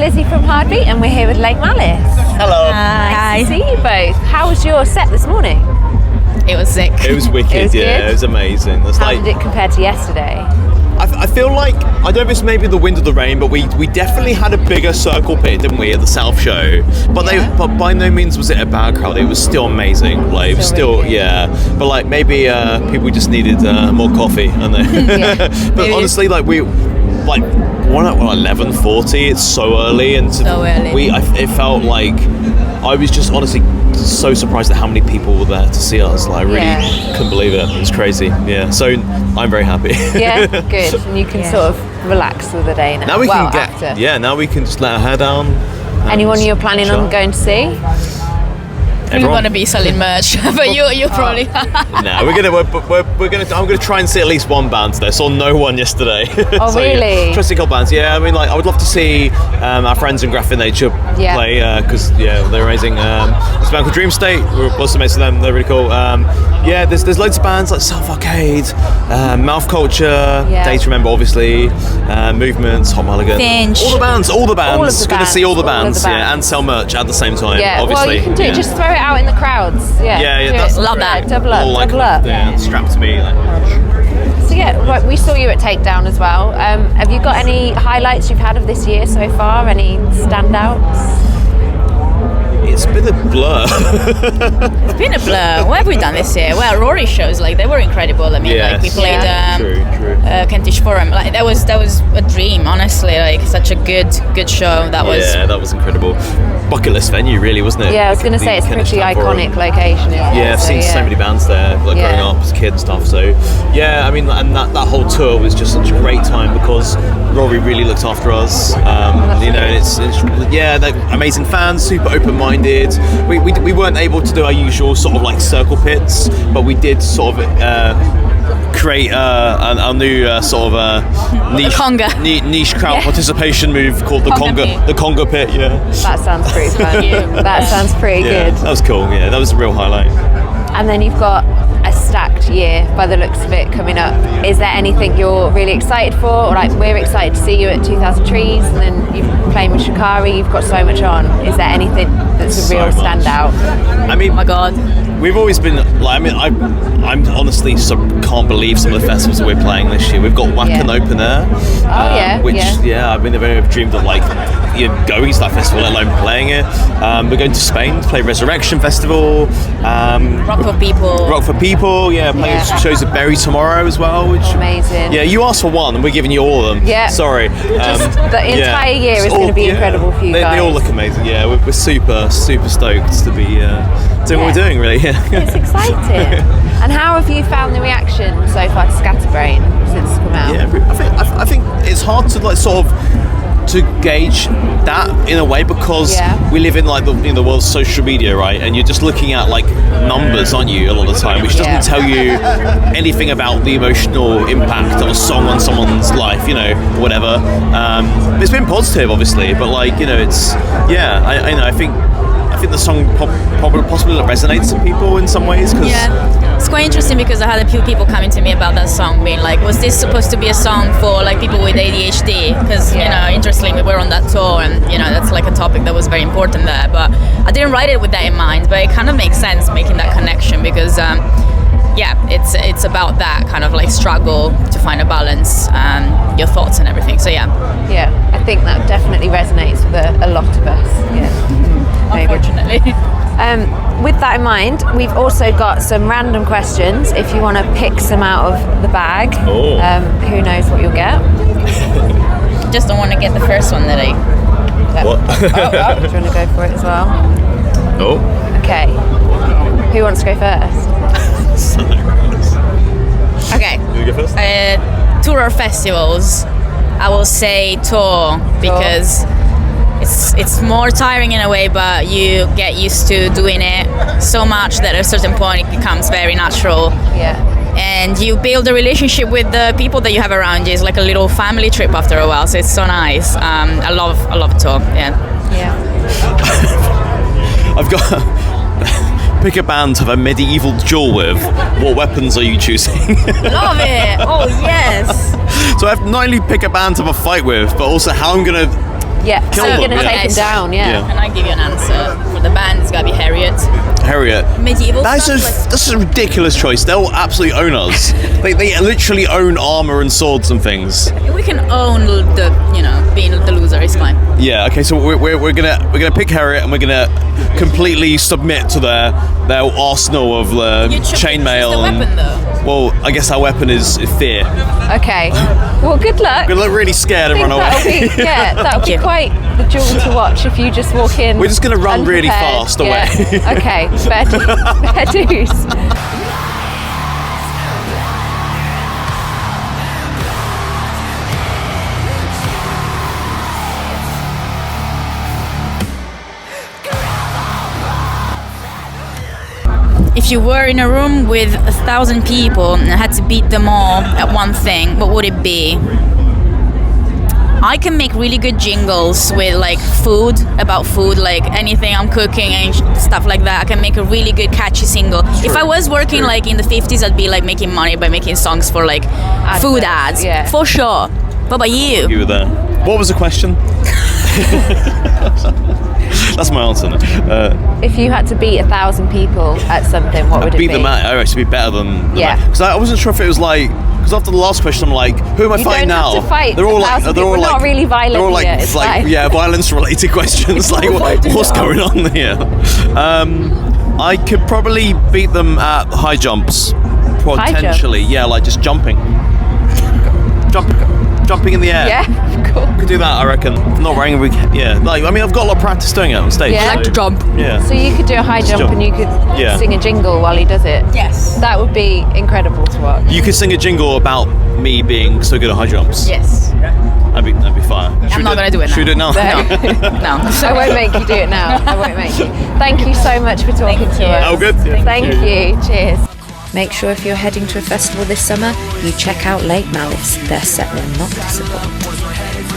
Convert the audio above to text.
Lizzie from Hardbeat, and we're here with Lake Malice. Hello. Nice to see you both. How was your set this morning? It was sick. It was wicked, It was yeah, good? it was amazing. It's How did it compare to yesterday? I feel like, I don't know if it's maybe the wind or the rain, but we definitely had a bigger circle pit, didn't we, at the South show? But but by no means was it a bad crowd. It was still amazing. Like, it was Still really good. yeah. But like maybe people just needed more coffee, and but honestly, like we. Like 11:40. It's so early, and So early. It felt like I was just honestly so surprised at how many people were there to see us. Like, I really couldn't believe it. It was crazy. Yeah, so I'm very happy. Yeah, good. And you can sort of relax through the day now. Now we can get after. yeah. Now we can just let our hair down. Anyone you're planning on going to see? We want to be selling merch, but you probably. No, we're gonna. I'm gonna try and see at least one band today. Saw no one yesterday. Oh, So, really? Yeah, try to see a couple bands. Yeah, I mean, like, I would love to see our friends in Graphic Nature play because they're amazing. There's a band called Dream State. We're also mates with them. They're really cool. Yeah, there's loads of bands like Self Arcade, Mouth Culture, Day to Remember, obviously, Movements, Hot Mulligan. Finch. All the bands. All of the Gonna bands, see all the all of bands. the Yeah, bands. and sell merch at the same time. Yeah, obviously. well, you can do it. Just throw it out in the crowds. Yeah, Yeah, do that's it. Love that. Double up, all like, double up. Yeah, strapped to me. Like. So yeah, right, we saw you at Takedown as well. Have you got any highlights you've had of this year so far? Any standouts? It's been a blur. It's been a blur. What have we done this year? Well, Rory shows, like, they were incredible. I mean, like, we played True. Kentish Forum. Like, that was a dream, honestly. Like, such a good show. That was. Yeah, that was incredible. Bucket list venue, really, wasn't it? Yeah, I was going to say it's a pretty iconic location. Isn't it? Yeah, I've seen so many bands there, like growing up as a kid and stuff. So, yeah, I mean, and that whole tour was just such a great time because Rory really looked after us. You know, it's they're amazing fans, super open-minded. We weren't able to do our usual sort of like circle pits, but we did sort of create our new sort of niche crowd participation move called the conga pit. Yeah, That sounds pretty fun. That sounds pretty good. That was cool. Yeah, that was a real highlight. And then you've got a stacked year by the looks of it coming up. Is there anything you're really excited for? Or like, we're excited to see you at 2000 Trees, and then you're playing with Shikari. You've got so much on. Is there anything that's a real standout? I mean, Oh my God. we've always been like. I mean, I'm honestly can't believe some of the festivals that we're playing this year. We've got Wacken Open Air. Which I mean, I've only dreamed of like going to that festival, let alone playing it. We're going to Spain to play Resurrection Festival. Rock for People. Yeah, playing shows at Berry tomorrow as well. Which Amazing. Yeah, you asked for one, and we're giving you all of them. Yeah. Sorry. Just the entire year is going to be incredible for you guys. They all look amazing. Yeah, we're super stoked to be doing what we're doing. Really. Yeah. It's exciting. And how have you found the reaction so far to Scatterbrain since it's come out? Yeah, I think it's hard to like sort of to gauge that in a way because we live in like the world's social media, right? And you're just looking at like numbers, aren't you, a lot of the time, which doesn't tell you anything about the emotional impact of a song on someone's life, you know, whatever. It's been positive, obviously, but like, you know, it's I think the song possibly resonates to people in some ways. Cause it's quite interesting because I had a few people coming to me about that song, being like, was this supposed to be a song for like people with ADHD? Because you know, interestingly, we were on that tour, and you know, that's like a topic that was very important there. But I didn't write it with that in mind, but it kind of makes sense making that connection because it's about that kind of like struggle to find a balance, your thoughts and everything. So yeah, I think that definitely resonates with a lot of us. Unfortunately. With that in mind, we've also got some random questions if you want to pick some out of the bag. Who knows what you'll get. Just don't want to get the first one that I... What? Do you want to go for it as well? Oh. Okay. Who wants to go first? Okay. You go first? Tour or festivals? I will say tour because it's more tiring in a way, but you get used to doing it so much that at a certain point it becomes very natural. Yeah. And you build a relationship with the people that you have around you. It's like a little family trip after a while, so it's so nice. I love tour. Yeah. I've got pick a band to have a medieval duel with. What weapons are you choosing? Love it. Oh yes. So I have not only pick a band to have a fight with, but also how I'm gonna Yeah, so Kill you're them, going to yeah. take him down, yeah. And I give you an answer. For the band, it's gotta be Harriet. Harriet. Medieval That's a ridiculous choice. They'll absolutely own us. they literally own armor and swords and things. We can own the, being the loser is fine. Yeah. Okay. So we're gonna pick Harriet, and we're gonna completely submit to their arsenal of chainmail. The weapon, though. Well, I guess our weapon is fear. Okay. Well, good luck. We're gonna look really scared and run away. That'll be quite the jewel to watch if you just walk in. We're just gonna run really fast away. Okay. Fair dues. If you were in a room with 1,000 people and had to beat them all at one thing, what would it be? I can make really good jingles with about food, like anything I'm cooking and stuff like that. I can make a really good catchy single. If I was working in the 50s, I'd be making money by making songs for food ads, for sure. What about you? You were there. What was the question? That's my answer now. If you had to beat 1,000 people at something, what would it be? Beat them at. I actually be better than. Because I wasn't sure if it was because after the last question, I'm like, who am I fighting now? You don't have to fight. They're all not really violent. They're all it's fine. violence-related questions. What's going on here? I could probably beat them at high jumps, potentially. Yeah, just jumping. Jumping in the air. Yeah, cool. Could do that, I reckon. Not wearing a wig. Yeah, I've got a lot of practice doing it on stage. Yeah. I like to jump. Yeah. So you could do a high jump and you could sing a jingle while he does it. Yes. That would be incredible to watch. You could sing a jingle about me being so good at high jumps. Yes. That'd be fire. I'm not going to do it now. Should we do it now? No. I won't make you do it now. I won't make you. Thank you so much for talking to us. Oh, good. Yeah. Thank you. Cheers. Make sure if you're heading to a festival this summer, you check out Lake Malice. Their set will not disappoint.